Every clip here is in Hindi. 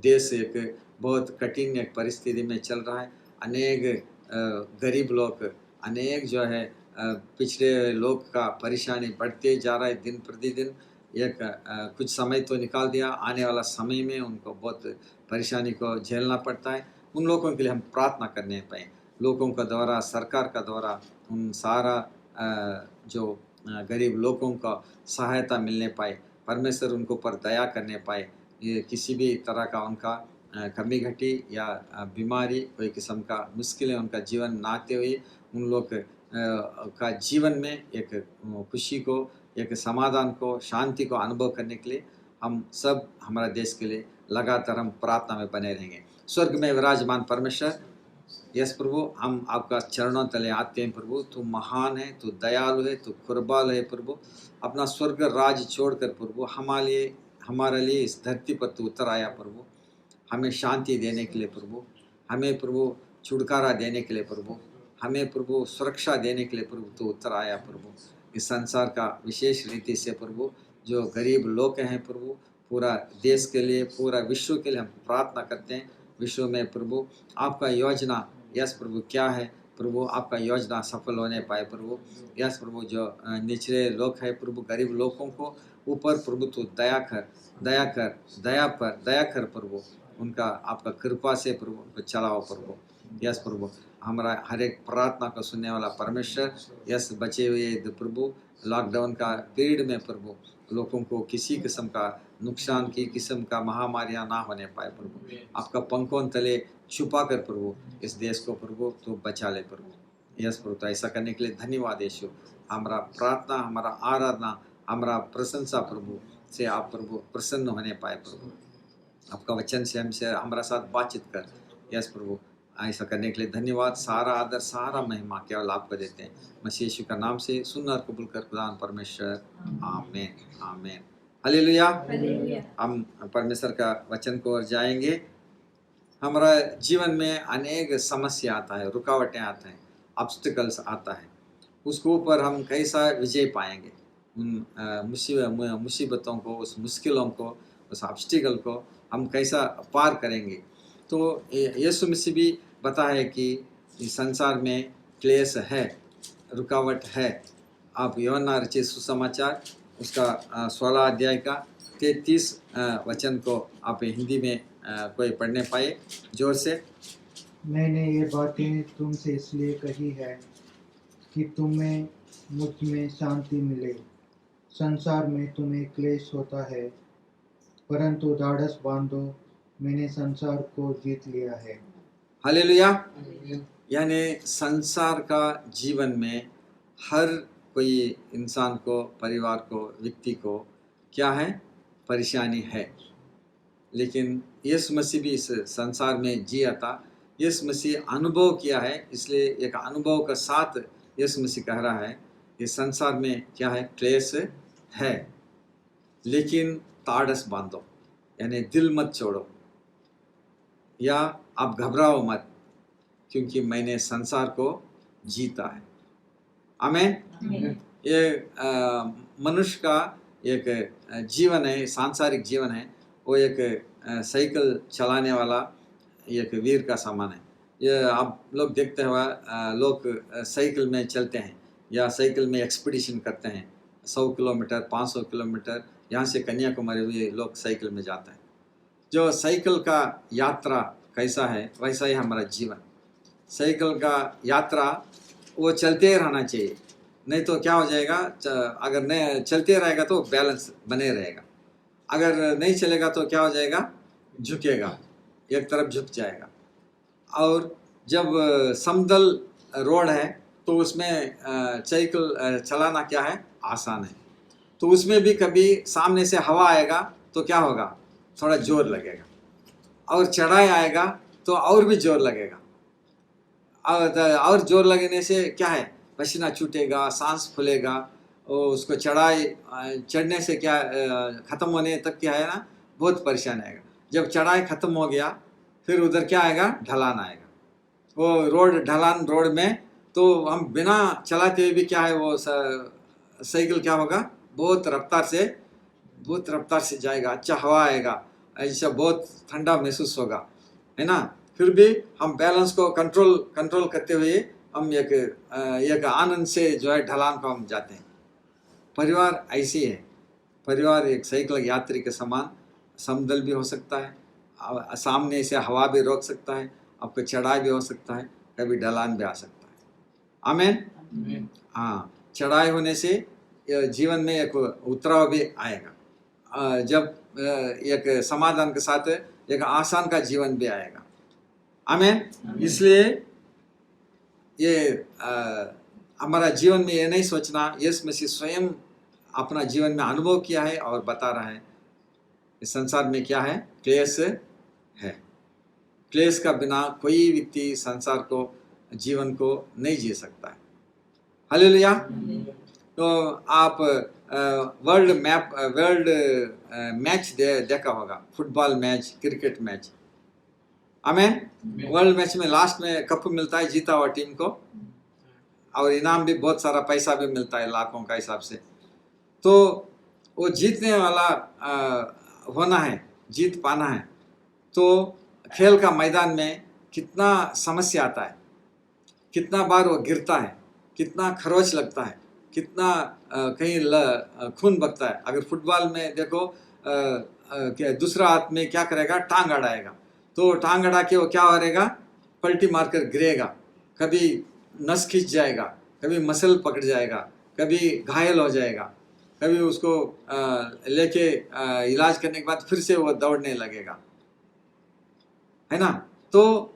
देश एक बहुत कठिन एक परिस्थिति में चल रहा है। अनेक गरीब लोग, अनेक जो है पिछड़े लोग का परेशानी बढ़ते जा रहा है दिन प्रतिदिन। एक कुछ समय तो निकाल दिया, आने वाला समय में उनको बहुत परेशानी को झेलना पड़ता है। उन लोगों के लिए हम प्रार्थना करने पाएँ, लोगों का द्वारा, सरकार का द्वारा उन सारा जो गरीब लोगों का सहायता मिलने पाए, परमेश्वर उनको पर दया करने पाए। ये किसी भी तरह का उनका कमी घटी या बीमारी, कोई किस्म का मुश्किलें उनका जीवन ना आते हुए उन लोग का जीवन में एक खुशी को, एक समाधान को, शांति को अनुभव करने के लिए हम सब, हमारा देश के लिए लगातार हम प्रार्थना में बने रहेंगे। स्वर्ग में विराजमान परमेश्वर, यस प्रभु, हम आपका चरणों तले आते हैं प्रभु। तू महान है, तू दयालु है, तू कुर्बान है प्रभु। अपना स्वर्ग राज छोड़कर प्रभु हमारे लिए इस धरती पर तू उतर आया प्रभु, हमें शांति देने के लिए प्रभु, हमें प्रभु छुटकारा देने के लिए प्रभु, हमें प्रभु सुरक्षा देने के लिए प्रभु तू उतर आया प्रभु। इस संसार का विशेष रीति से प्रभु जो गरीब लोग हैं प्रभु, पूरा देश के लिए, पूरा विश्व के लिए हम प्रार्थना करते हैं। विश्व में प्रभु आपका योजना, यस प्रभु, क्या है प्रभु, आपका योजना सफल होने पाए प्रभु। यस प्रभु, जो निचले लोग हैं प्रभु, गरीब लोगों को ऊपर प्रभु तू दया कर प्रभु, उनका आपका कृपा से प्रभु उनको चलाओ प्रभु। यस प्रभु, हमारा हर एक प्रार्थना को सुनने वाला परमेश्वर, यस बचे हुए प्रभु लॉकडाउन का पीरियड में प्रभु लोगों को किसी किस्म का नुकसान की किस्म का महामारियां ना होने पाए प्रभु, आपका पंखों तले छुपा कर प्रभु इस देश को प्रभु तो बचा ले प्रभु। यस प्रभु, तो ऐसा करने के लिए धन्यवाद यीशु। हमारा प्रार्थना, हमारा आराधना, हमारा प्रशंसा प्रभु से आप प्रभु प्रसन्न होने पाए प्रभु। आपका वचन से हमसे हमारा साथ बातचीत कर। यस प्रभु, ऐसा करने के लिए धन्यवाद। सारा आदर, सारा महिमा केवल आपको देते हैं, मसीह यीशु का नाम से सुन और कबूल कर खुदान परमेश्वर, आमीन आमीन, हालेलुया। हम परमेश्वर का वचन को ओर जाएंगे। हमारा जीवन में अनेक समस्या आता है, रुकावटें आते हैं, ऑब्स्टिकल्स आता है, उसके ऊपर हम कैसा विजय पाएंगे, उन मुसीबतों को, उस मुश्किलों को, उस ऑब्स्टिकल को हम कैसा पार करेंगे। तो यीशु मसीह भी बता है कि इस संसार में क्लेश है, रुकावट है। आप यूहन्ना रचित सुसमाचार उसका 16 अध्याय का 33 वचन को आप हिंदी में कोई पढ़ने पाए जोर से। मैंने ये बातें तुमसे इसलिए कही है कि तुम्हें मुझ में शांति मिले। संसार में तुम्हें क्लेश होता है, परंतु ढाढ़स बांधो, मैंने संसार को जीत लिया है। हालेलुया। यानी संसार का जीवन में हर कोई इंसान को, परिवार को, व्यक्ति को क्या है, परेशानी है। लेकिन यीशु मसीह भी इस संसार में जिया था, यीशु मसीह अनुभव किया है, इसलिए एक अनुभव का साथ यीशु मसीह कह रहा है इस संसार में क्या है, क्लेश है, लेकिन ताड़स बांधो, यानी दिल मत छोड़ो या आप घबराओ मत, क्योंकि मैंने संसार को जीता है। आमीन। ये मनुष्य का एक जीवन है, सांसारिक जीवन है, वो एक साइकिल चलाने वाला एक वीर का समान है। ये आप लोग देखते हैं, लोग साइकिल में चलते हैं या साइकिल में एक्सपीडिशन करते हैं, 100 किलोमीटर, 500 किलोमीटर, यहाँ से कन्याकुमारी भी लोग साइकिल में जाते हैं। जो साइकिल का यात्रा कैसा है, वैसा ही हमारा जीवन। साइकिल का यात्रा वो चलते रहना चाहिए, नहीं तो क्या हो जाएगा, अगर नहीं चलते रहेगा तो बैलेंस बने रहेगा, अगर नहीं चलेगा तो क्या हो जाएगा, झुकेगा, एक तरफ झुक जाएगा। और जब समतल रोड है तो उसमें साइकिल चलाना क्या है, आसान है। तो उसमें भी कभी सामने से हवा आएगा तो क्या होगा, थोड़ा जोर लगेगा, और चढ़ाई आएगा तो और भी जोर लगेगा, और जोर लगने से क्या है, पसीना छूटेगा, सांस फूलेगा, और उसको चढ़ने से क्या ख़त्म होने तक क्या है ना, बहुत परेशान आएगा। जब चढ़ाई ख़त्म हो गया फिर उधर क्या आएगा, ढलान आएगा। वो ढलान रोड में तो हम बिना चलाते हुए भी क्या है, वो साइकिल क्या होगा, बहुत रफ्तार से जाएगा, अच्छा हवा आएगा, ऐसा बहुत ठंडा महसूस होगा, है ना। फिर भी हम बैलेंस को कंट्रोल करते हुए हम एक आनंद से जो है ढलान को हम जाते हैं। परिवार ऐसी है, परिवार एक साइकिल यात्री के समान समतल भी हो सकता है, सामने से हवा भी रोक सकता है, आपको चढ़ाई भी हो सकता है, कभी ढलान भी आ सकता है। आमीन। हाँ, चढ़ाई होने से जीवन में एक उतराव भी आएगा, जब एक समाधान के साथ एक आसान का जीवन भी आएगा। आमीन। इसलिए ये हमारा जीवन में ये नहीं सोचना, यीशु मसीह स्वयं अपना जीवन में अनुभव किया है और बता रहा है इस संसार में क्या है, क्लेश है। क्लेश का बिना कोई व्यक्ति संसार को जीवन को नहीं जी सकता है। हालेलुया। तो आप वर्ल्ड मैच देखा होगा, फुटबॉल मैच, क्रिकेट मैच। आमीन। वर्ल्ड मैच में लास्ट में कप मिलता है जीता हुआ टीम को, और इनाम भी बहुत सारा पैसा भी मिलता है लाखों का हिसाब से। तो वो जीतने वाला होना है, जीत पाना है, तो खेल का मैदान में कितना समस्या आता है, कितना बार वो गिरता है, कितना खरोच लगता है, कितना कहीं खून बगता है। अगर फुटबॉल में देखो दूसरा आदमी क्या करेगा, टांग अड़ाएगा, तो टांग अड़ा के वो क्या करेगा, पलटी मारकर गिरेगा, कभी नस खींच जाएगा, कभी मसल पकड़ जाएगा, कभी घायल हो जाएगा, कभी उसको लेके इलाज करने के बाद फिर से वो दौड़ने लगेगा, है ना। तो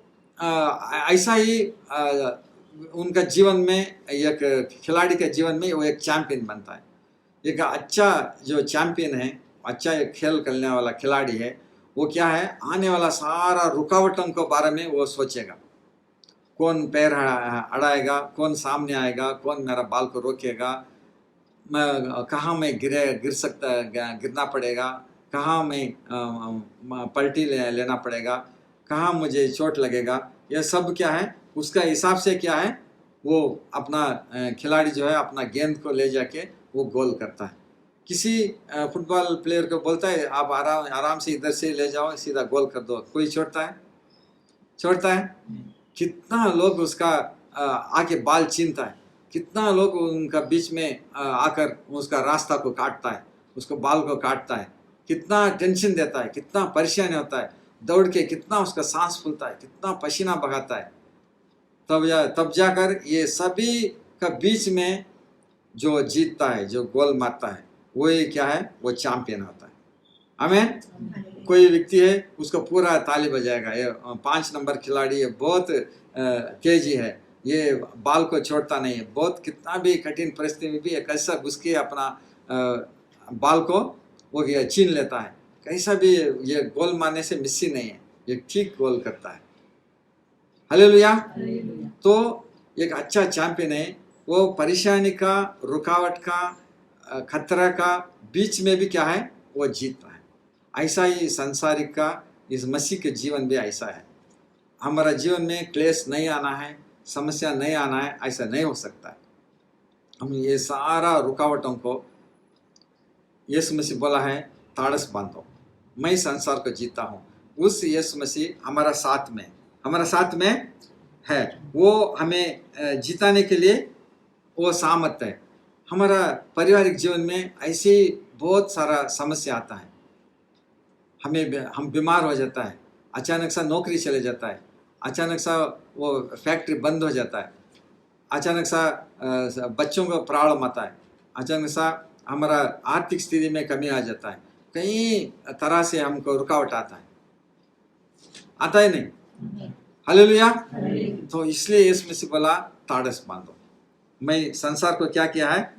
ऐसा ही उनका जीवन में, एक खिलाड़ी के जीवन में वो एक चैंपियन बनता है। एक अच्छा जो चैंपियन है, अच्छा एक खेल खेलने वाला खिलाड़ी है, वो क्या है, आने वाला सारा रुकावटों के बारे में वो सोचेगा। कौन पैर अड़ाएगा, कौन सामने आएगा, कौन मेरा बाल को रोकेगा, कहाँ मैं गिरना पड़ेगा, कहाँ मैं पलटी लेना पड़ेगा, कहाँ मुझे चोट लगेगा। यह सब क्या है, उसका हिसाब से क्या है, वो अपना खिलाड़ी जो है अपना गेंद को ले जाके वो गोल करता है। किसी फुटबॉल प्लेयर को बोलता है आप आराम से इधर से ले जाओ, सीधा गोल कर दो, कोई छोड़ता है? कितना लोग उसका आके बाल छीनता है, कितना लोग उनका बीच में आकर उसका रास्ता को काटता है, उसको बाल को काटता है, कितना टेंशन देता है, कितना परेशान होता है, दौड़ के कितना उसका सांस फूलता है, कितना पसीना बहाता है। तब जाकर ये सभी का बीच में जो जीतता है, जो गोल मारता है, वो ये क्या है, वो चैंपियन होता है। आमीन। कोई व्यक्ति है, उसको पूरा ताली बजाएगा, ये 5 नंबर खिलाड़ी है, बहुत तेजी है, ये बाल को छोड़ता नहीं है, बहुत कितना भी कठिन परिस्थिति में भी कैसा घुस के अपना बाल को वो छीन लेता है, कैसा भी ये गोल मारने से मिस ही नहीं है, ये ठीक गोल करता है। हालेलुया। तो एक अच्छा चैंपियन है, वो परेशानी का, रुकावट का, खतरा का बीच में भी क्या है, वो जीतता है। ऐसा ही संसारिक का इस मसीह के जीवन भी ऐसा है। हमारा जीवन में क्लेश नहीं आना है, समस्या नहीं आना है, ऐसा नहीं हो सकता है। हम ये सारा रुकावटों को, यीशु मसीह बोला है ताड़स बांधो, मैं संसार को जीता हूँ। उस यीशु मसीह हमारा साथ में है, वो हमें जिताने के लिए वो सामर्थ है। हमारा पारिवारिक जीवन में ऐसी बहुत सारा समस्या आता है, हम बीमार हो जाता है, अचानक सा नौकरी चले जाता है, अचानक सा वो फैक्ट्री बंद हो जाता है, अचानक सा बच्चों को प्रॉब्लम आता है, अचानक सा हमारा आर्थिक स्थिति में कमी आ जाता है, कई तरह से हमको रुकावट आता है नहीं। हालेलुया। तो इसलिए यीशु मसीह बोला ताड़स बांधो, मैं संसार को क्या किया है,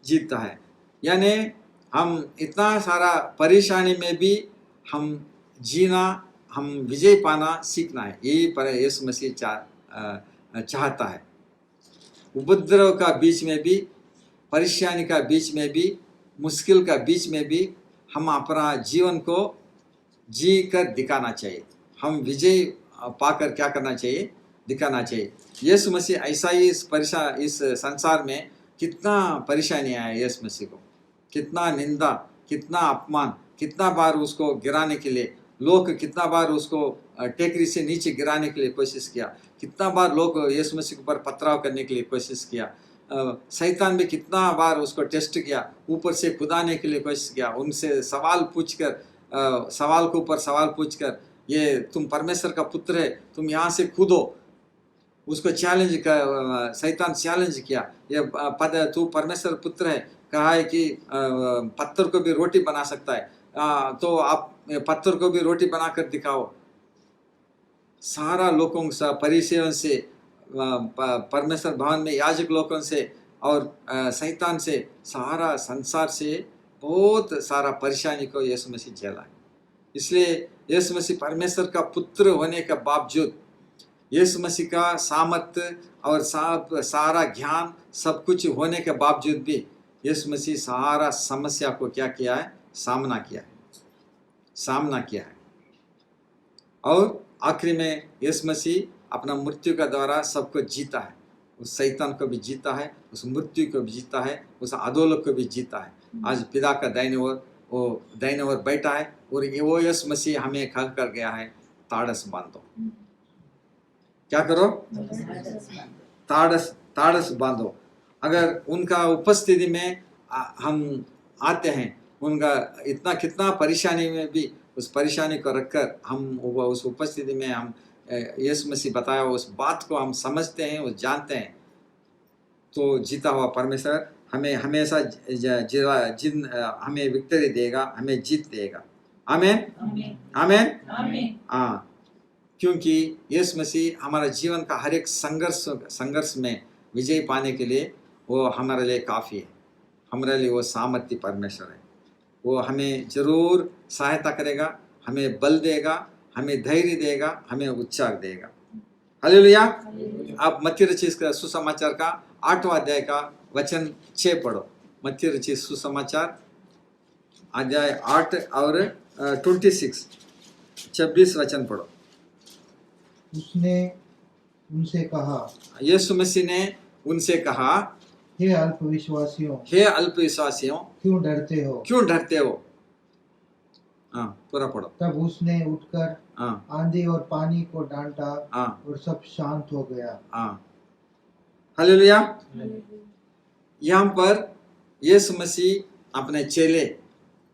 जीतता है। यानी हम इतना सारा परेशानी में भी हम जीना, हम विजय पाना सीखना है, यही पर यीशु मसीह चाहता है। उपद्रव का बीच में भी, परेशानी का बीच में भी, मुश्किल का बीच में भी हम अपना जीवन को जी कर दिखाना चाहिए। हम विजय पाकर क्या करना चाहिए, दिखाना चाहिए। यीशु मसीह ऐसा ही इस संसार में कितना परेशानी आया यीशु मसीह को, कितना निंदा, कितना अपमान, कितना बार उसको गिराने के लिए, लोग कितना बार उसको टेकरी से नीचे गिराने के लिए कोशिश किया, कितना बार लोग यीशु मसीह के ऊपर पथराव करने के लिए कोशिश किया, शैतान भी कितना बार उसको टेस्ट किया, ऊपर से कूदाने के लिए कोशिश किया, उनसे सवाल पूछकर, सवाल के ऊपर सवाल पूछकर, ये तुम परमेश्वर का पुत्र है, तुम यहाँ से कूदो, उसको चैलेंज कर, शैतान चैलेंज किया, ये पद तू परमेश्वर पुत्र है, कहा है कि पत्थर को भी रोटी बना सकता है, तो आप पत्थर को भी रोटी बनाकर दिखाओ। सारा लोगों से, परिसेयों से, परमेश्वर भवन में याजक लोगों से और शैतान से, सारा संसार से बहुत सारा परेशानी को यीशु मसीह झेला है। इसलिए यीशु मसीह परमेश्वर का पुत्र होने के बावजूद, यीशु मसीह का सामर्थ्य और सारा ज्ञान सब कुछ होने के बावजूद भी यीशु मसीह सारा समस्या को क्या किया है, सामना किया है। और आखिरी में यीशु मसीह अपना मृत्यु का द्वारा सबको जीता है, उस शैतान को भी जीता है, उस मृत्यु को भी जीता है, उस अधोलोक को भी जीता है। आज पिता का दाहिने ओर बैठा है और वो यीशु मसीह हमें कह कर गया है, ताड़स बांधो। क्या करो? ताड़स बांधो। अगर उनका उपस्थिति में हम आते हैं, उनका इतना कितना परेशानी में भी उस परेशानी को रखकर हम उस उपस्थिति में हम यीशु मसीह बताया उस बात को हम समझते हैं, वो जानते हैं, तो जीता हुआ परमेश्वर हमें हमेशा हमें विक्ट्री देगा, हमें जीत देगा। आमीन, आमीन। हाँ, क्योंकि यीशु मसीह हमारा जीवन का हर एक संघर्ष में विजय पाने के लिए वो हमारे लिए काफ़ी है, हमारे लिए वो सामर्थ्य परमेश्वर है। वो हमें जरूर सहायता करेगा, हमें बल देगा, हमें धैर्य देगा, हमें उत्साह देगा। हालेलुया। आप मत्ती रचित सुसमाचार का 8वां अध्याय का वचन 6 पढ़ो। मत्ती रचित सुसमाचार अध्याय 8 और 26 वचन पढ़ो। उसने उनसे कहा, यीशु मसीह ने उनसे कहा, हे अल्पविश्वासियों, क्यों डरते हो? हाँ, पूरा पढ़ो। तब उसने उठकर आंधी और पानी को डांटा और सब शांत हो गया। हालेलुया। यहाँ पर यीशु मसीह अपने चेले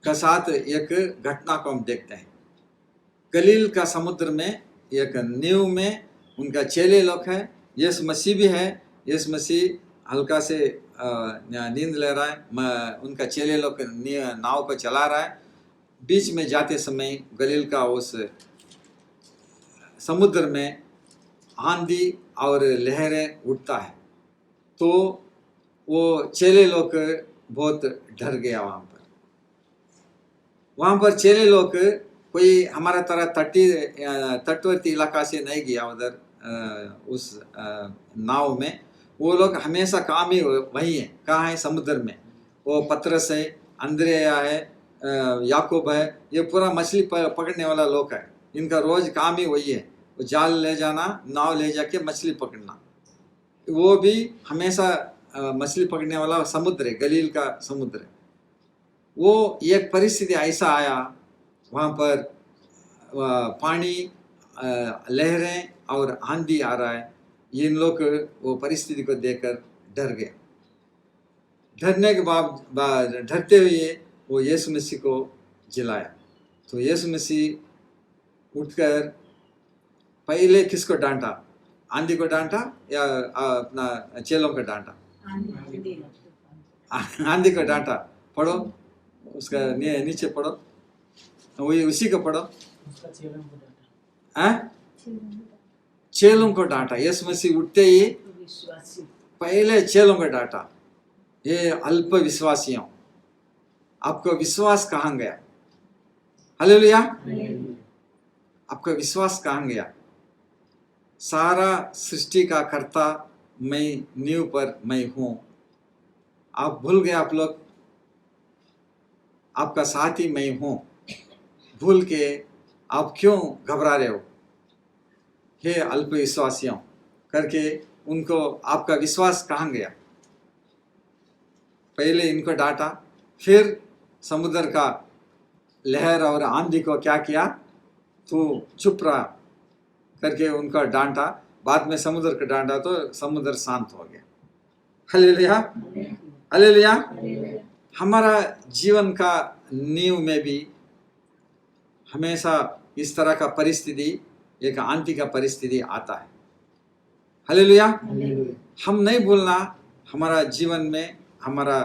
का साथ एक घटना को हम देखते हैं। गलील का समुद्र में एक नींव में उनका चेले लोग है, यीशु मसीह भी है। यीशु मसीह हल्का से नींद ले रहा है, उनका चेले लोग नाव को चला रहा है। बीच में जाते समय गलील का उस समुद्र में आंधी और लहरें उठता है, तो वो चेले लोग बहुत डर गया। वहाँ पर चेले लोग कोई हमारा तरह तटवर्ती इलाका से नहीं गया उधर उस नाव में। वो लोग हमेशा काम ही वही है। कहाँ है? समुद्र में। वो पतरस है, अंद्रेया है, याकूब है, ये पूरा मछली पकड़ने वाला लोग है। इनका रोज काम ही वही है, वो जाल ले जाना, नाव ले जाके मछली पकड़ना। वो भी हमेशा मछली पकड़ने वाला समुद्र है, गलील का समुद्र है। वो एक परिस्थिति ऐसा आया, वहाँ पर पानी, लहरें और आंधी आ रहा है। इन लोग वो परिस्थिति को देखकर डर गए। डरने के बाद डरते हुए वो यीशु मसीह को जिलाया। तो यीशु मसीह उठकर पहले किसको डांटा? आंधी को डांटा या अपना चेलों को डांटा? आंधी को डांटा। पढ़ो उसका नीचे पढ़ो, वही उसी को पढ़ो। चेलों को डांटा। यीशु मसीह उठते ही पहले चेलों को डांटा, ये अल्प विश्वासियों, आपका विश्वास कहाँ गया? हालेलुया। आपका विश्वास कहाँ गया? सारा सृष्टि का कर्ता मैं, नींव पर मैं हूँ। आप भूल गए, आप लोग, आपका साथी मैं हूँ। भूल के आप क्यों घबरा रहे हो? हे अल्प विश्वासियों करके उनको आपका विश्वास कहाँ गया? पहले इनको डांटा, फिर समुद्र का लहर और आंधी को क्या किया, तू चुप रहा करके उनका डांटा। बाद में समुद्र का डांटा तो समुद्र शांत हो गया। Hallelujah, hallelujah. हमारा जीवन का नींव में भी हमेशा इस तरह का परिस्थिति, एक आंधी का परिस्थिति आता है। हालेलुया। हम नहीं भूलना हमारा जीवन में, हमारा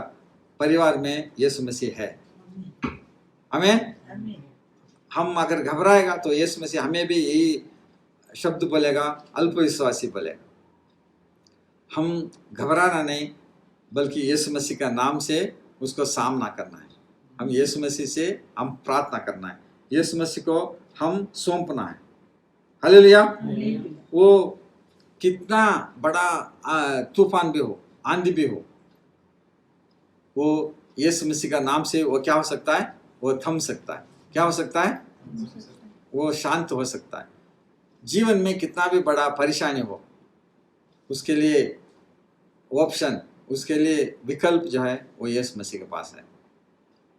परिवार में यीशु मसीह है। आमीन। हम अगर घबराएगा तो यीशु मसीह हमें भी यही शब्द बोलेगा, अल्पविश्वासी बोलेगा। हम घबराना नहीं, बल्कि यीशु मसीह का नाम से उसको सामना करना है। हम यीशु मसीह से हम प्रार्थना करना है, यीशु मसीह को हम सौंपना है। हालेलुया। वो कितना बड़ा तूफान भी हो, आंधी भी हो, वो यीशु मसीह का नाम से वो क्या हो सकता है, वो थम सकता है। क्या हो सकता है, वो शांत हो सकता है। जीवन में कितना भी बड़ा परेशानी हो, उसके लिए ऑप्शन, उसके लिए विकल्प जो है वो यीशु मसीह के पास है।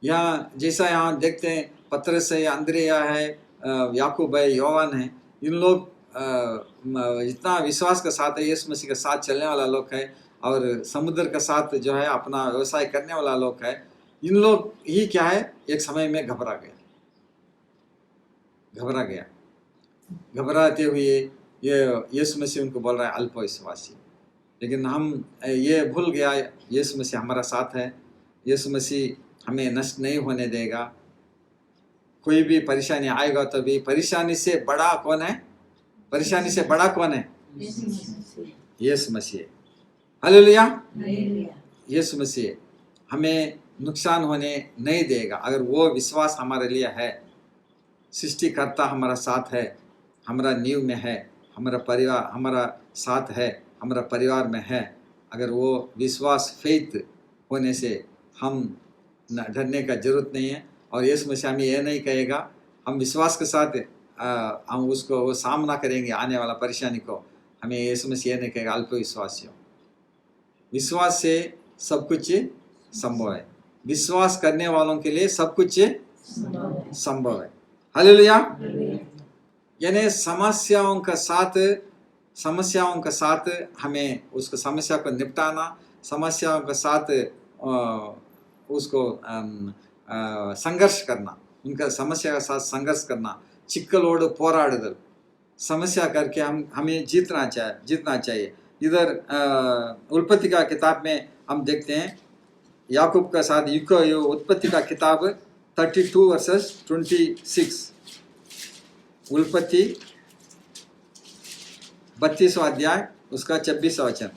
यहाँ जैसा यहाँ देखते हैं, पतरस है, अंद्रिया है, याकूब है, योवान है, इन लोग इतना विश्वास के साथ है, यीशु मसीह के साथ चलने वाला लोग है, और समुद्र के साथ जो है अपना व्यवसाय करने वाला लोग है। इन लोग ही क्या है, एक समय में घबरा गया। घबराते हुए ये यीशु मसीह उनको बोल रहा है अल्पविश्वासी। लेकिन हम ये भूल गया, यीशु मसीह हमारा साथ है। यीशु मसीह हमें नष्ट नहीं होने देगा। कोई भी परेशानी आएगा तो भी परेशानी से बड़ा कौन है, परेशानी से बड़ा कौन है, यीशु मसीह। हालेलुया। यीशु मसीह हमें नुकसान होने नहीं देगा अगर वो विश्वास हमारे लिए है। सृष्टिकर्ता हमारा साथ है, हमारा नींव में है, हमारा परिवार हमारा साथ है, हमारा परिवार में है। अगर वो विश्वास, फेथ होने से हम डरने का जरूरत नहीं है। और यीशु मसीह हमें यह नहीं कहेगा, हम विश्वास के साथ हम उसको वो सामना करेंगे आने वाला परेशानी को। हमें यीशु मसीह यह नहीं कहेगा अल्पविश्वासियों। विश्वास से सब कुछ संभव है। विश्वास करने वालों के लिए सब कुछ संभव है। हालेलुया। यानी समस्याओं के साथ हमें उसको समस्या को निपटाना, समस्याओं के साथ उसको संघर्ष करना, उनका समस्या के साथ संघर्ष करना, चिक्कलोड पोराडल, समस्या करके हमें जीतना चाहिए। इधर उत्पत्ति का किताब में हम देखते हैं, याकूब का साथ उत्पत्ति का किताब 32 वर्सेस 26, उत्पत्ति 32वां अध्याय उसका 26वां वचन।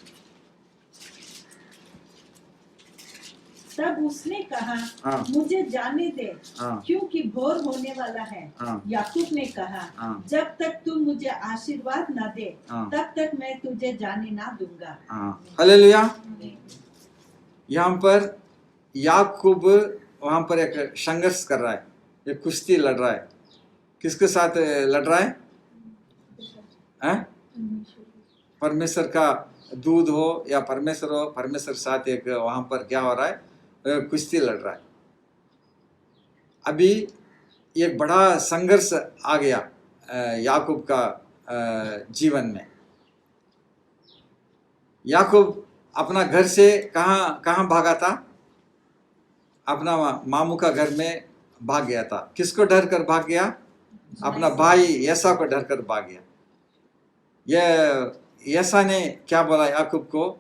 तब उसने कहा, हाँ। मुझे जाने दे, हाँ। क्योंकि भोर होने वाला है। हाँ। याकूब ने कहा, हाँ। जब तक तू मुझे आशीर्वाद न दे, हाँ। तब तक मैं तुझे जाने ना दूंगा। हालेलुया। यहाँ पर याकूब वहाँ पर एक संघर्ष कर रहा है, एक कुश्ती लड़ रहा है। किसके साथ लड़ रहा है? परमेश्वर का दूध हो या परमेश्वर हो, परमेश्वर के साथ एक वहाँ पर क्या हो रहा है, कुश्ती लड़ रहा है। अभी एक बड़ा संघर्ष आ गया याकूब का जीवन में। याकूब अपना घर से कहाँ भागा था? अपना मामू का घर में भाग गया था। किसको डर कर भाग गया? अपना भाई एसा को डर कर भाग गया। यह एसा ने क्या बोला याकूब को,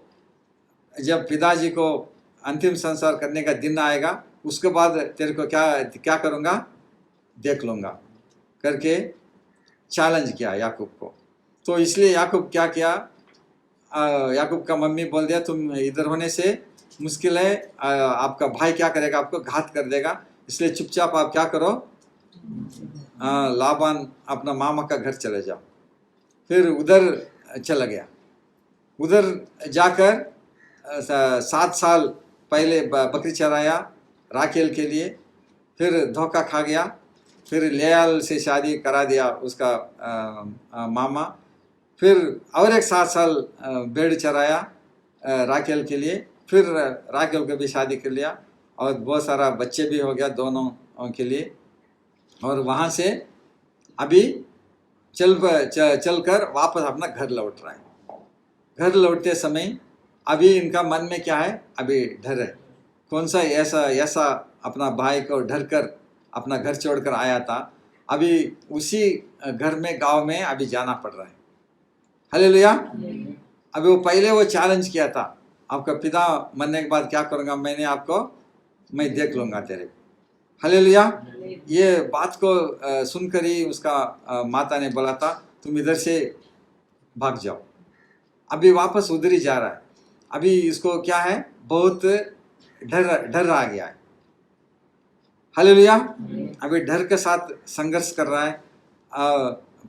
जब पिताजी को अंतिम संस्कार करने का दिन आएगा उसके बाद तेरे को क्या करूँगा, देख लूँगा करके चैलेंज किया याकूब को। तो इसलिए याकूब क्या किया, याकूब का मम्मी बोल दिया तुम इधर होने से मुश्किल है, आपका भाई क्या करेगा, आपको घात कर देगा, इसलिए चुपचाप आप क्या करो, लाबान अपना मामा का घर चले जाओ। फिर उधर चला गया। उधर जाकर 7 साल पहले बकरी चराया राकेल के लिए, फिर धोखा खा गया, फिर लेयाल से शादी करा दिया उसका मामा, फिर और एक 7 साल भेड़ चराया राकेल के लिए, फिर राकेल को भी शादी कर लिया और बहुत सारा बच्चे भी हो गया दोनों के लिए। और वहाँ से अभी चल कर वापस अपना घर लौट रहा है। घर लौटते समय अभी इनका मन में क्या है? अभी डर है। कौन सा ऐसा अपना भाई को डर कर अपना घर छोड़कर आया था, अभी उसी घर में गांव में अभी जाना पड़ रहा है। हालेलुया। अभी वो पहले वो चैलेंज किया था, आपका पिता मरने के बाद क्या करूँगा, मैं देख लूँगा तेरे को। हालेलुया। ये बात को सुनकर ही उसका माता ने बोला था तुम इधर से भाग जाओ। अभी वापस उधर ही जा रहा है। अभी इसको क्या है? बहुत डर आ गया है। हालेलुया। अभी डर के साथ संघर्ष कर रहा है,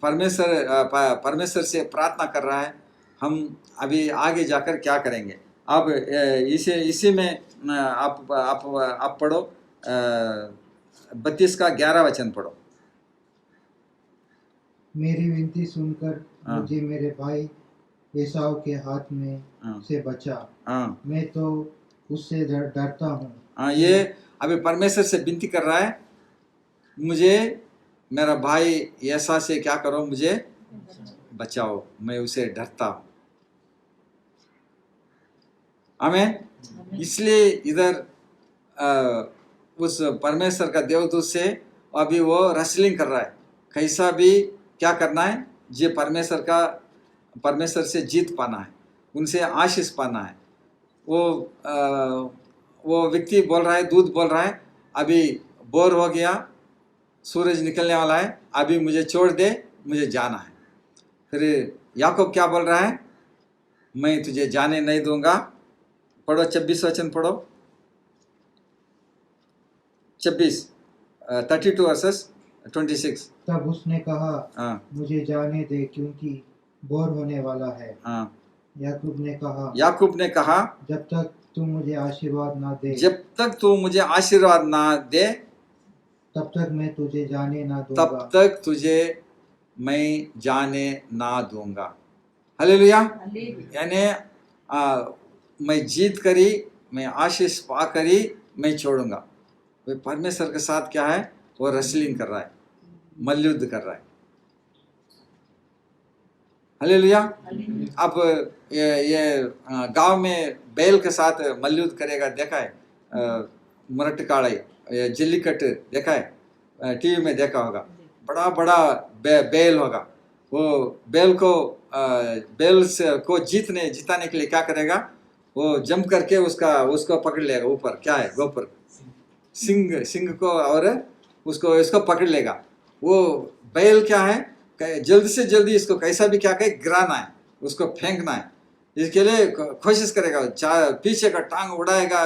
परमेश्वर से प्रार्थना कर रहा है, हम अभी आगे जाकर क्या करेंगे। अब इसी में आप पढ़ो 32 का 11 वचन पढ़ो। मेरी विनती सुनकर हाँ। मुझे मेरे भाई एसाव के हाथ में हाँ। से बचा। हाँ, मैं तो उससे डरता हूँ। हाँ, ये अभी परमेश्वर से विनती कर रहा है, मुझे मेरा भाई ऐसा से क्या करो, मुझे बचाओ, मैं उसे डरता हूँ। आमीन। इसलिए इधर उस परमेश्वर का देवदूत से अभी वो रेसलिंग कर रहा है, कैसा भी क्या करना है, ये परमेश्वर से जीत पाना है, उनसे आशीष पाना है। वो व्यक्ति बोल रहा है, दूध बोल रहा है, अभी बोर हो गया, सूरज निकलने वाला है, अभी मुझे छोड़ दे, मुझे जाना है। फिर याकूब क्या बोल रहा है? मैं तुझे जाने नहीं दूंगा। पढ़ो 26 वचन पढ़ो, 32 वर्सेस 26। तब उसने कहा हाँ, मुझे जाने दे क्योंकि बोर होने वाला है। हाँ। याकूब ने कहा जब तक तू मुझे आशीर्वाद ना दे तब तक मैं तुझे जाने ना तब दूंगा। तक तुझे मैं जाने ना दूंगा। हालेलुया। यानी मैं जीत करी, मैं आशीष पा करी, मैं छोड़ूंगा। वे परमेश्वर के साथ क्या है? वो रेसलिंग कर रहा है, मल्लयुद्ध कर रहा है। हालेलुया। अब ये गांव में बैल के साथ मल्लयुद्ध करेगा, देखा है? मुरट्टकाड़े जल्लीकट्ट देखा है? टीवी में देखा होगा। बड़ा बड़ा बैल होगा, वो बैल को जिताने के लिए क्या करेगा? वो जंप करके उसको पकड़ लेगा। ऊपर क्या है? गोपर सिंह को, और इसको पकड़ लेगा। वो बैल क्या है? जल्दी से जल्दी इसको कैसा भी क्या कहे, गिराना है, उसको फेंकना है। इसके लिए कोशिश करेगा, पीछे का टांग उड़ाएगा,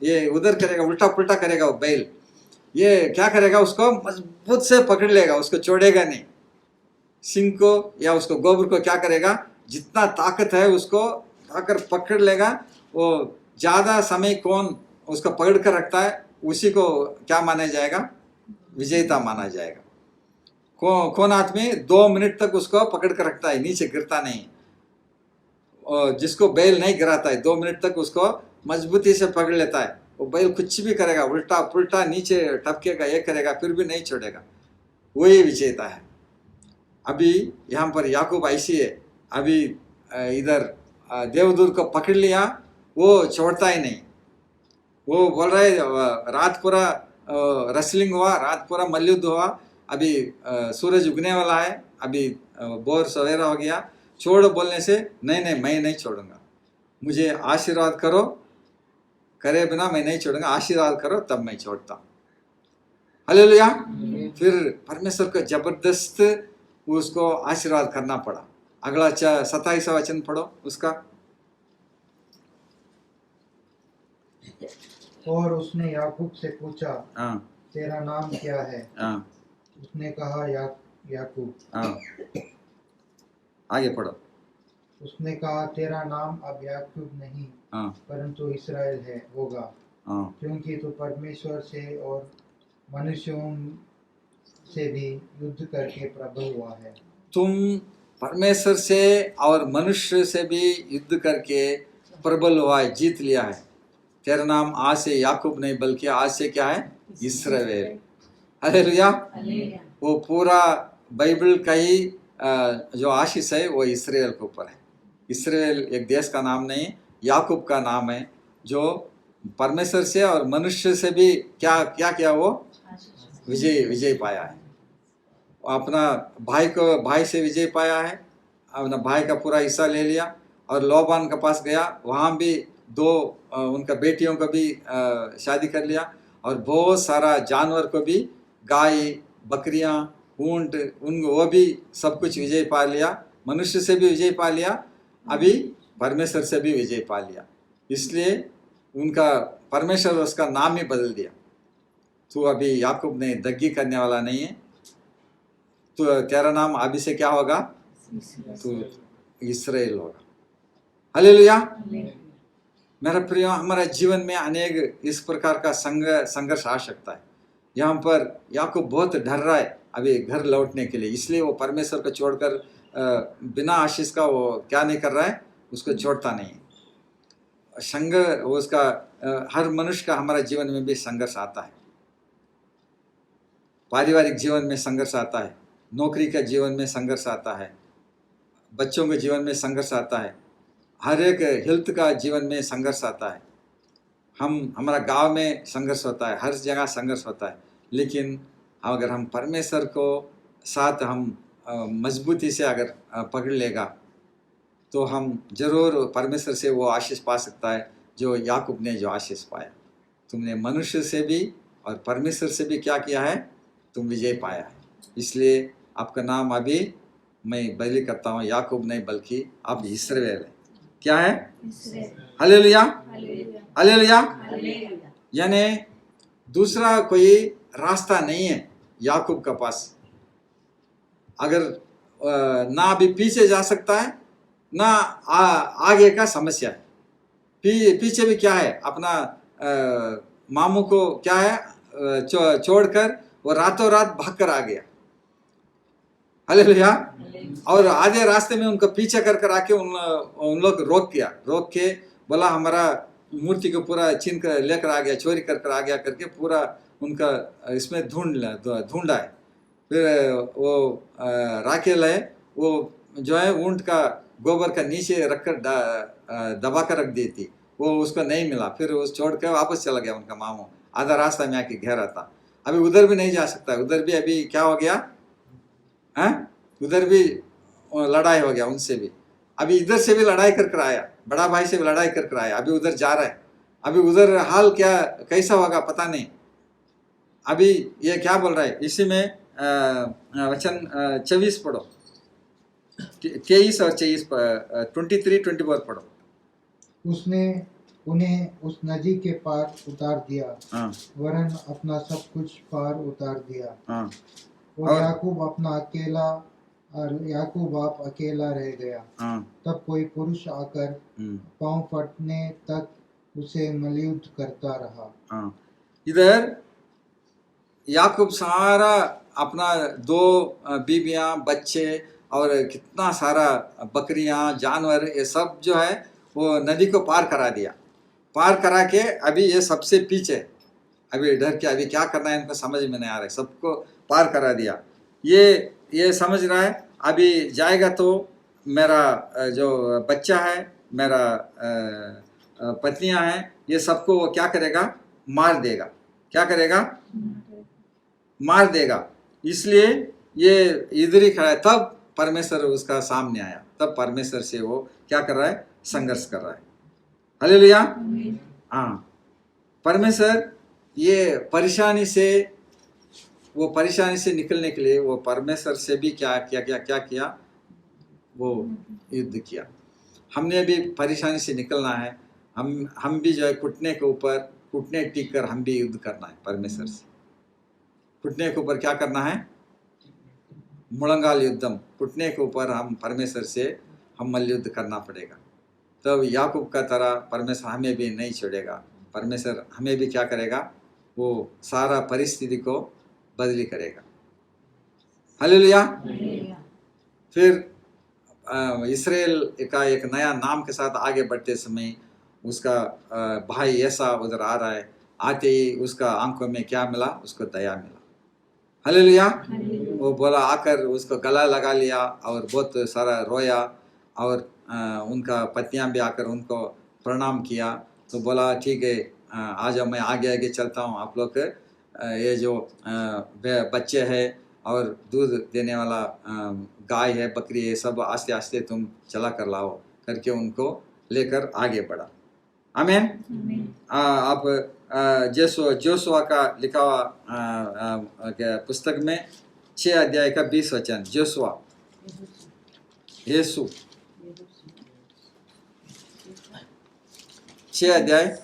ये उधर करेगा, उल्टा पुल्टा करेगा। वो बैल ये क्या करेगा? उसको मजबूत से पकड़ लेगा, उसको छोड़ेगा नहीं। सिंह को या उसको गोबर को क्या करेगा? जितना ताकत है उसको आकर पकड़ लेगा। वो ज़्यादा समय कौन उसको पकड़ कर रखता है, उसी को क्या माना जाएगा? विजेता माना जाएगा। कौन आदमी 2 मिनट तक उसको पकड़ कर रखता है, नीचे गिरता नहीं, और जिसको बैल नहीं गिराता है 2 मिनट तक उसको मजबूती से पकड़ लेता है, वो बैल कुछ भी करेगा, उल्टा पुल्टा नीचे टपकेगा, ये करेगा, फिर भी नहीं छोड़ेगा, वही विजेता है। अभी यहाँ पर याकूब ऐसी है, अभी इधर देवदूत को पकड़ लिया, वो छोड़ता ही नहीं। वो बोल रहा है रात पूरा रेसलिंग हुआ, रात पूरा मल्लयुद्ध हुआ, अभी सूरज उगने वाला है, अभी बोर सवेरा हो गया, छोड़ बोलने से नहीं मैं नहीं छोड़ूंगा, मुझे आशीर्वाद करो, करे बिना मैं नहीं छोड़ूंगा, आशीर्वाद करो तब मैं छोड़ता हूँ। हालेलुया। फिर परमेश्वर को जबरदस्त उसको आशीर्वाद करना पड़ा। अगला 27वां वचन पढ़ो उसका। और उसने याकूब से पूछा, हाँ, तेरा नाम क्या है? हाँ, उसने कहा याकूब। हाँ, आगे पढ़ो। उसने कहा, तेरा नाम अब याकूब नहीं, हाँ, परंतु इसराइल होगा, हाँ, क्योंकि तू परमेश्वर से और मनुष्यों से भी युद्ध करके प्रबल हुआ है। तुम परमेश्वर से और मनुष्य से भी युद्ध करके प्रबल हुआ है, जीत लिया है। तेरा नाम आज से याकूब नहीं बल्कि आज से क्या है? इस्राएल। हालेलुया। हालेलुया। वो पूरा बाइबल का ही जो आशीष है वो इसराइल के ऊपर है। इसराइल एक देश का नाम नहीं, याकूब का नाम है, जो परमेश्वर से और मनुष्य से भी क्या क्या किया, वो विजय पाया है। अपना भाई से विजय पाया है, अपना भाई का पूरा हिस्सा ले लिया और लोबान के पास गया, वहाँ भी दो उनका बेटियों को भी शादी कर लिया और बहुत सारा जानवर को भी, गाय बकरियाँ ऊंट, उन वो भी सब कुछ विजय पा लिया। मनुष्य से भी विजय पा लिया, अभी परमेश्वर से भी विजय पा लिया। इसलिए उनका परमेश्वर उसका नाम ही बदल दिया। तू अभी याकूब नहीं, दग्गी करने वाला नहीं है, तो तेरा नाम अभी से क्या होगा, तू इसराइल होगा। हालेलुया। मेरा प्रिय, हमारा जीवन में अनेक इस प्रकार का संघर्ष आ सकता है। यहाँ पर याकूब बहुत डर रहा है अभी घर लौटने के लिए, इसलिए वो परमेश्वर को छोड़कर बिना आशीष का वो क्या नहीं कर रहा है, उसको छोड़ता नहीं है। उसका हर मनुष्य का हमारा जीवन में भी संघर्ष आता है। पारिवारिक जीवन में संघर्ष आता है, नौकरी का जीवन में संघर्ष आता है, बच्चों के जीवन में संघर्ष आता है, हर एक हेल्थ का जीवन में संघर्ष आता है। हमारा गांव में संघर्ष होता है, हर जगह संघर्ष होता है। लेकिन अगर हम परमेश्वर को साथ हम मजबूती से अगर पकड़ लेगा तो हम जरूर परमेश्वर से वो आशीष पा सकता है जो याकूब ने जो आशीष पाया। तुमने मनुष्य से भी और परमेश्वर से भी क्या किया है, तुम विजय पाया है। इसलिए आपका नाम अभी मैं बदली करता हूँ, याकूब नहीं बल्कि अब इसराइल है। क्या है? Hallelujah, hallelujah. यानी दूसरा कोई रास्ता नहीं है याकूब का पास। अगर ना अभी पीछे जा सकता है, ना आगे का समस्या है। पीछे भी क्या है, अपना मामू को क्या है छोड़कर वो रातों रात भागकर आ गया। हालेलुया। और आधे रास्ते में उनको पीछे कर आके उन लोग रोक के बोला हमारा मूर्ति को पूरा छीन कर लेकर आ गया, चोरी कर आ गया करके पूरा उनका इसमें ढूंढा है। फिर वो राकेल है, वो जो है ऊंट का गोबर का नीचे रखकर दबा कर रख दी थी, वो उसको नहीं मिला। फिर उस छोड़ कर वापस चला गया उनका मामू, आधा रास्ता में आके घेरा था। अभी उधर भी नहीं जा सकता, उधर भी अभी क्या हो गया है, उधर भी लड़ाई हो गया उनसे भी। अभी इधर से भी लड़ाई कर आया, बड़ा भाई से भी लड़ाई कर आया, अभी उधर जा रहा है। अभी उधर हाल क्या कैसा होगा पता नहीं। अभी ये क्या बोल रहा है, इसी में वचन 24 पढ़ो, 23 और 24, 23-24 पढ़ो। उसने उन्हें उस नदी के पार उतार दिया, वरन अपना सब कुछ पार उतार दिया। और याकूब आप अकेला रह गया। तब कोई पुरुष आकर पांव फटने तक उसे मलयुद्ध करता रहा। इधर याकूब सारा अपना 2 बीबियां, बच्चे और कितना सारा बकरियां, जानवर, ये सब जो है वो नदी को पार करा दिया। पार करा के अभी ये सबसे पीछे, अभी डर के अभी क्या करना है इनको समझ में नहीं आ रहा है। सबको पार करा दिया। ये समझ रहा है अभी जाएगा तो मेरा जो बच्चा है, मेरा पत्नियां हैं, ये सबको वो क्या करेगा, मार देगा। क्या करेगा, मार देगा। इसलिए ये इधर ही खड़ा है। तब परमेश्वर उसका सामने आया, तब परमेश्वर से वो क्या कर रहा है, संघर्ष कर रहा है। हालेलुया। हाँ, परमेश्वर ये परेशानी से निकलने के लिए वो परमेश्वर से भी क्या किया, वो युद्ध किया। हमने भी परेशानी से निकलना है। हम भी जो है घुटने टिक कर हम भी युद्ध करना है परमेश्वर से। घुटने के ऊपर क्या करना है, मुड़ंगाल युद्धम, घुटने के ऊपर हम परमेश्वर से हम मल्लयुद्ध करना पड़ेगा। तब याकूब का तरह परमेश्वर हमें भी नहीं छोड़ेगा। परमेश्वर हमें भी क्या करेगा, वो सारा परिस्थिति को बदली करेगा। हालेलुया। फिर इसराइल का एक नया नाम के साथ आगे बढ़ते समय उसका भाई ऐसा उधर आ रहा है। आते ही उसका आंखों में क्या मिला, उसको दया मिला। हालेलुया। वो बोला आकर उसको गला लगा लिया और बहुत सारा रोया और उनका पत्नियां भी आकर उनको प्रणाम किया। तो बोला ठीक है, आ जाओ, मैं आगे आगे चलता हूँ, आप लोग ये जो बच्चे हैं और दूध देने वाला गाय है, बकरी है, सब आस्ते आस्ते तुम चला कर लाओ करके उनको लेकर आगे बढ़ा। आमीन। आप जोशुआ का लिखा हुआ पुस्तक में 6 अध्याय का 20 वचन, जोशुआ, यीशु 6 अध्याय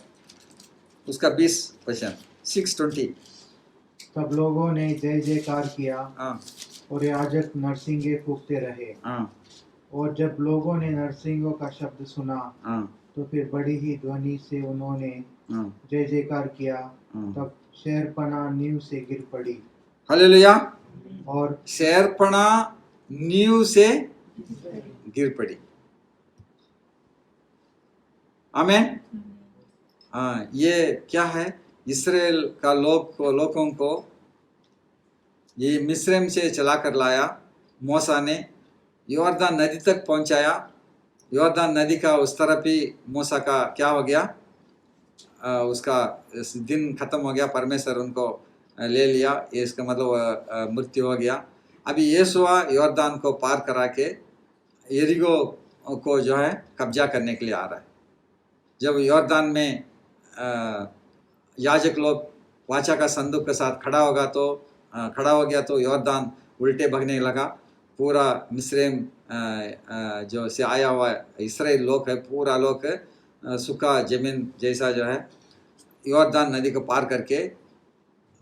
उसका 20 वचन, 6:20। तब लोगों ने जय जयकार किया हाँ और याजक नरसिंगे फूंकते रहे। हाँ और जब लोगों ने नरसिंगों का शब्द सुना हाँ तो फिर बड़ी ही ध्वनि से उन्होंने हाँ जय जयकार किया। हाँ। तब शहरपनाह नींव से गिर पड़ी हालेलुया। और शहरपनाह नींव से गिर पड़ी। आमीन। हाँ, ये क्या है? इस्राएल का लोगों को ये मिस्रैम से चला कर लाया। मूसा ने यॉर्दान नदी तक पहुंचाया। यॉर्दान नदी का उस तरफ ही मूसा का क्या हो गया, उसका दिन खत्म हो गया, परमेश्वर उनको ले लिया, ये इसका मतलब मृत्यु हो गया। अभी यीशुआ यॉर्दान को पार करा के यरीको को जो है कब्जा करने के लिए आ रहा है। जब यॉर्दान में याजक लोग वाचा का संदूक के साथ खड़ा हो गया तो यॉर्दान उल्टे भगने लगा। पूरा मिस्रैम जो से आया हुआ इस्राएल लोग है, पूरा लोग सूखा जमीन जैसा जो है यॉर्दान नदी को पार करके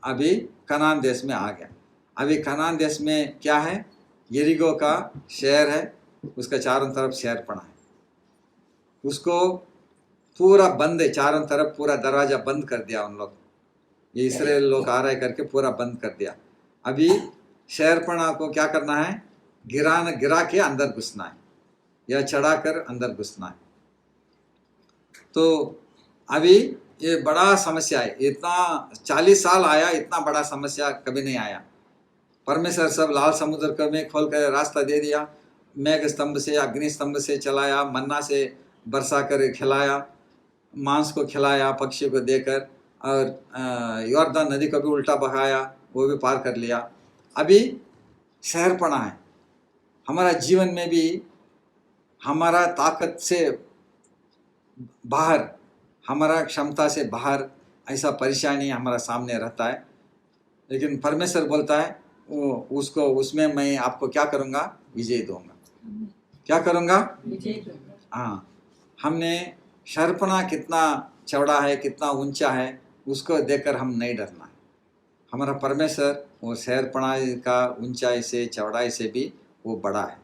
अभी कनान देश में आ गया। अभी कनान देश में क्या है, यरीको का शहर है, उसका चारों तरफ शहर पड़ा है, उसको पूरा बंद है, चारों तरफ पूरा दरवाजा बंद कर दिया उन लोग, ये इस्राएल लोग आ रहे करके पूरा बंद कर दिया। अभी शहरपना को क्या करना है, गिरा के अंदर घुसना है या चढ़ा कर अंदर घुसना है। तो अभी ये बड़ा समस्या है, इतना 40 साल आया, इतना बड़ा समस्या कभी नहीं आया। परमेश्वर सब लाल समुद्र को में खोल कर रास्ता दे दिया, मेघ स्तंभ से अग्नि स्तंभ से चलाया, मन्ना से बरसा कर खिलाया, मांस को खिलाया पक्षी को देकर, और यॉर्दान नदी को भी उल्टा बहाया, वो भी पार कर लिया। अभी शहरपना है। हमारा जीवन में भी हमारा ताकत से बाहर, हमारा क्षमता से बाहर ऐसा परेशानी हमारा सामने रहता है, लेकिन परमेश्वर बोलता है उसमें मैं आपको क्या करूँगा, विजय दूंगा। क्या करूँगा? विजय दूंगा। हाँ, हमने शहरपना कितना चौड़ा है, कितना ऊंचा है, उसको देखकर हम नहीं डरना है। हमारा परमेश्वर वो शहरपना का ऊंचाई से चौड़ाई से भी वो बड़ा है।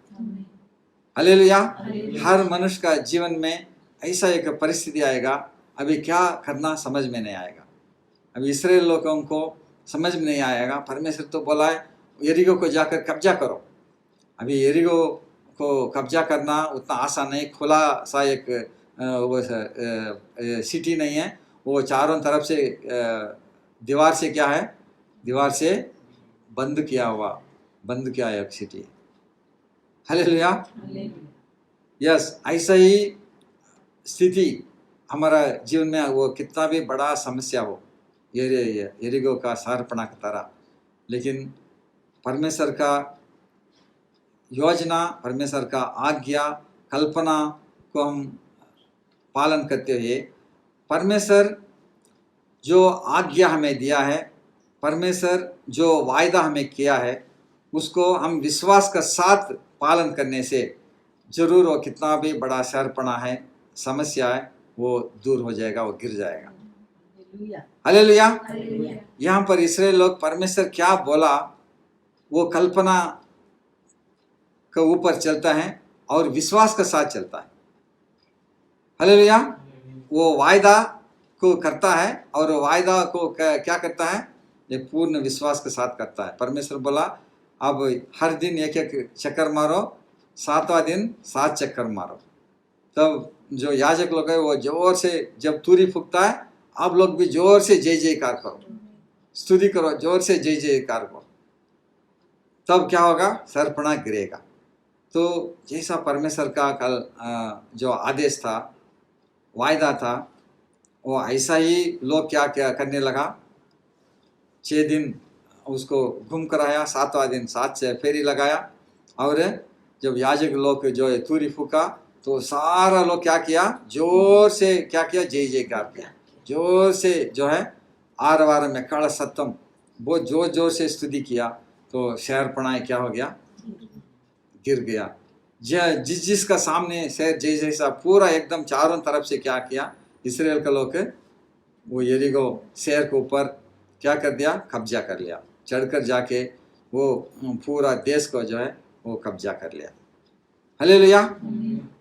हालेलुया। हर मनुष्य का जीवन में ऐसा एक परिस्थिति आएगा, अभी क्या करना समझ में नहीं आएगा। अभी इस्राएल लोगों को समझ में नहीं आएगा। परमेश्वर तो बोला है यरीको को जाकर कब्जा करो। अभी यरीको को कब्जा करना उतना आसान नहीं, खुला सा एक वो सिटी नहीं है, वो चारों तरफ से दीवार से क्या है, दीवार से बंद किया एक सिटी। हालेलुया। यस, ऐसा ही स्थिति हमारा जीवन में, वो कितना भी बड़ा समस्या हो, यरीको का शहरपना की तरह, लेकिन परमेश्वर का योजना, परमेश्वर का आज्ञा कल्पना को हम पालन करते हुए, परमेश्वर जो आज्ञा हमें दिया है, परमेश्वर जो वायदा हमें किया है, उसको हम विश्वास के साथ पालन करने से जरूर वो कितना भी बड़ा शहरपना है, समस्या है, वो दूर हो जाएगा, वो गिर जाएगा। हालेलुया। यहाँ पर इस्राएल लोग परमेश्वर क्या बोला वो कल्पना के ऊपर चलता है और विश्वास के साथ चलता है। हालेलुया। वो वायदा को करता है और वायदा को क्या करता है, ये पूर्ण विश्वास के साथ करता है। परमेश्वर बोला अब हर दिन एक एक चक्कर मारो, 7वां दिन 7 चक्कर मारो। तब जो याजक लोग है वो जोर से जब तुरी फूकता है, आप लोग भी जोर से जय जयकार करो, स्तुति करो, जोर से जय जयकार करो। तब क्या होगा, शहरपनाह गिरेगा। तो जैसा परमेश्वर का कल जो आदेश था, वायदा था, वो ऐसा ही लोग क्या क्या करने लगा। 6 दिन उसको घूम कर आया, 7वां दिन 7 से फेरी लगाया, और जब याजक लोग जो तूरी फूका तो सारा लोग क्या किया, जोर से क्या किया, जय जयकार किया, जोर से जो है आरवार में कड़ सत्तम बहुत जोर जोर से स्तुति किया। तो शहरपनाह क्या हो गया, गिर गया। जिसका सामने शहर जैसा पूरा एकदम चारों तरफ से क्या किया, इसराइल का लोग वो यरीगो शहर के ऊपर क्या कर दिया, कब्जा कर लिया, चढ़कर जाके वो पूरा देश को जो है वो कब्जा कर लिया। हालेलुया।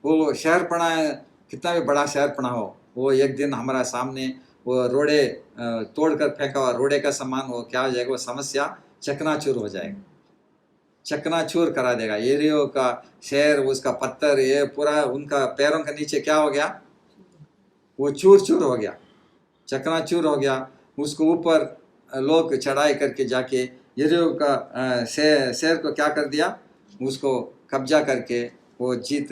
वो शहरपनाह कितना भी बड़ा शहरपनाह हो, वो एक दिन हमारा सामने वो रोड़े तोड़कर फेंका हुआ रोड़े का सामान वो क्या हो जाएगा, वो समस्या चकनाचूर हो जाएगा, चकनाचूर करा देगा। यरीहो का शहर, उसका पत्थर, ये पूरा उनका पैरों के नीचे क्या हो गया, वो चूर चूर हो गया, चकनाचूर हो गया। उसको ऊपर लोग चढ़ाई करके जाके यरीहो का शहर को क्या कर दिया, उसको कब्जा करके वो जीत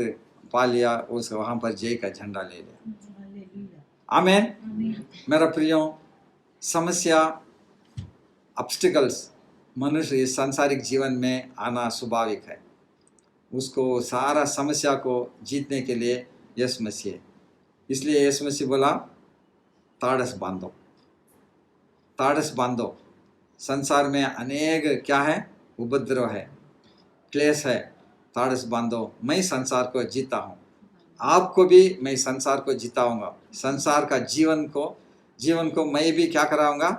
पा लिया, उसको वहाँ पर जय का झंडा ले लिया। आमीन। मेरा प्रियो, समस्या, ऑब्स्टिकल्स मनुष्य इस सांसारिक जीवन में आना स्वाभाविक है। उसको सारा समस्या को जीतने के लिए यीशु मसीह है। इसलिए यीशु मसीह बोला, ताड़स बांधो, ताड़स बांधो। संसार में अनेक क्या है, उपद्रव है, क्लेश है, ताड़स बांधो। मैं संसार को जीता हूँ, आपको भी मैं संसार को जिताऊंगा। संसार का जीवन को मैं भी क्या कराऊंगा,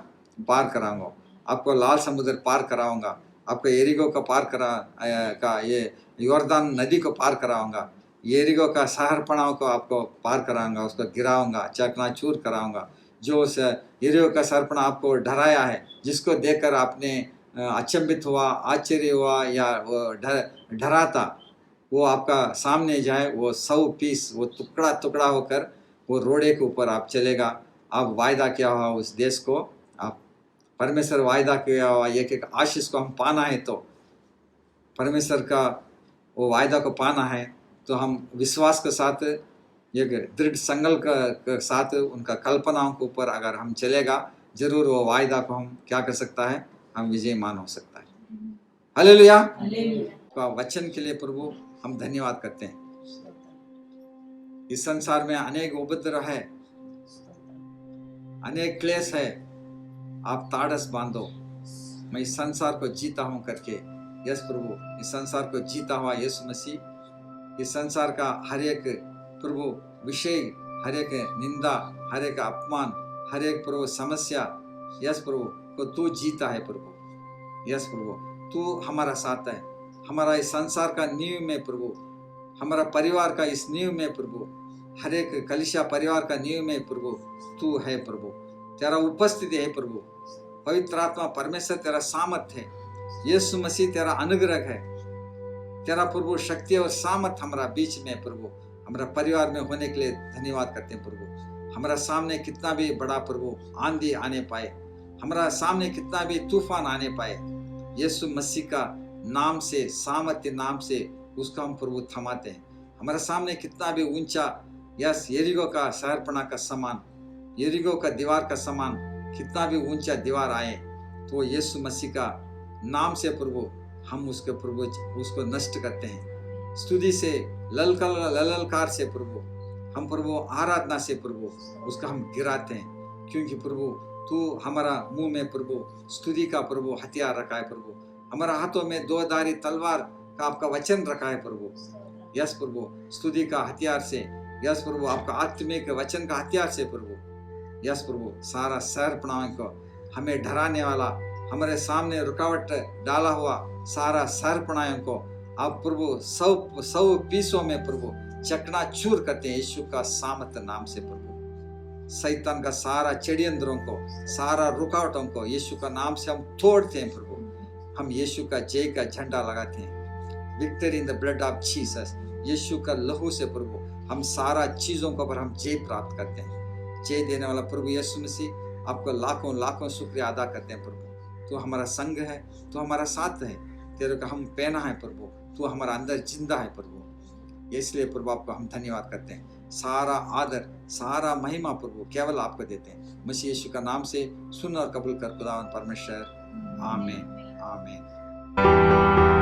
पार कराऊंगा। आपको लाल समुद्र पार कराऊंगा, आपको यरीहो का पार का ये यॉर्दान नदी को पार कराऊंगा, यरीहो का शहरपनाह को आपको पार कराऊंगा, उसको गिराऊंगा, चकनाचूर कराऊंगा। जो यरीहो का शहरपनाह आपको डराया है, जिसको देखकर आपने अचंभित हुआ, आश्चर्य हुआ या डरा था, वो आपका सामने जाए, वो 100 पीस, वो टुकड़ा टुकड़ा होकर वो रोड़े के ऊपर आप चलेगा। आप वायदा किया हुआ उस देश को, आप परमेश्वर वायदा किया हुआ एक एक आशीष को हम पाना है, तो परमेश्वर का वो वायदा को पाना है, तो हम विश्वास के साथ, एक दृढ़ संकल्प के साथ उनका कल्पनाओं के ऊपर अगर हम चलेगा, जरूर वो वायदा को हम क्या कर सकता है, हम विजयमान हो सकता है। हालेलुया। का वचन के लिए प्रभु हम धन्यवाद करते हैं। इस संसार में अनेक उपद्रव है, अनेक क्लेश है, आप ताड़स बांधो। मैं इस संसार को जीता हूं करके, यस प्रभु, इस संसार को जीता हुआ यीशु मसीह, इस संसार का हर एक प्रभु विषय, हर एक निंदा, हर एक अपमान, हर एक प्रभु समस्या, यस प्रभु को तू जीता है प्रभु। यस प्रभु, तू हमारा साथ है। हमारा इस संसार का नींव में प्रभु, हमारा परिवार का इस नींव में प्रभु, हर एक कलिशा परिवार का नींव में प्रभु तू है प्रभु। तेरा उपस्थिति है प्रभु, पवित्र आत्मा परमेश्वर तेरा सामर्थ है, यीशु मसीह तेरा अनुग्रह है, तेरा प्रभु शक्ति और सामर्थ हमारा बीच में प्रभु, हमारा परिवार में होने के लिए धन्यवाद करते हैं प्रभु। हमारा सामने कितना भी बड़ा प्रभु आंधी आने पाए, हमारा सामने कितना भी तूफान आने पाए, यीशु मसीह का नाम से, सामर्थ्य नाम से उसका हम प्रभु थमाते हैं। हमारे सामने कितना भी ऊंचा, यस यरीहो का शहरपनाह का समान, यरीहो का दीवार का समान कितना भी ऊंचा दीवार आए, तो यीशु मसीह का नाम से प्रभु हम उसके प्रभु उसको नष्ट करते हैं। स्तुति से, ललकार से प्रभु हम प्रभु आराधना से प्रभु उसका हम गिराते हैं, क्योंकि प्रभु तू हमारा मुंह में प्रभु स्तुति का प्रभु हथियार रखा है प्रभु, हमारा हाथों में 2 धारी तलवार का आपका वचन रखा है प्रभु। यस प्रभु, स्तुति का हथियार से, यस प्रभु आपका आत्मिक वचन का हथियार से प्रभु, यस प्रभु सारा शहरपनाह को हमें डराने वाला, हमारे सामने रुकावट डाला हुआ सारा शहरपनाह को आप प्रभु 100 पीसों में प्रभु चकनाचूर करते हैं यीशु का सामर्थ नाम से प्रभु। शैतान का सारा चढ़ियंद्रों को, सारा रुकावटों को यीशु का नाम से हम तोड़ते हैं प्रभु। हम यीशु का जय का झंडा लगाते हैं, victory in the blood of Jesus, यीशु का लहू से प्रभु हम सारा चीजों को पर हम जय प्राप्त करते हैं। जय देने वाला प्रभु यीशु मसीह आपको लाखों लाखों शुक्रिया अदा करते हैं प्रभु। तो हमारा संग है, तो हमारा साथ है, तेरे को हम पहना है प्रभु, तू हमारा अंदर जिंदा है प्रभु। इसलिए प्रभु आपको हम धन्यवाद करते हैं। सारा आदर, सारा महिमा प्रभु केवल आपको देते हैं। मसीह यीशु का नाम से सुन और कबूल कर खुदावंद परमेश्वर। आमीन, आमीन।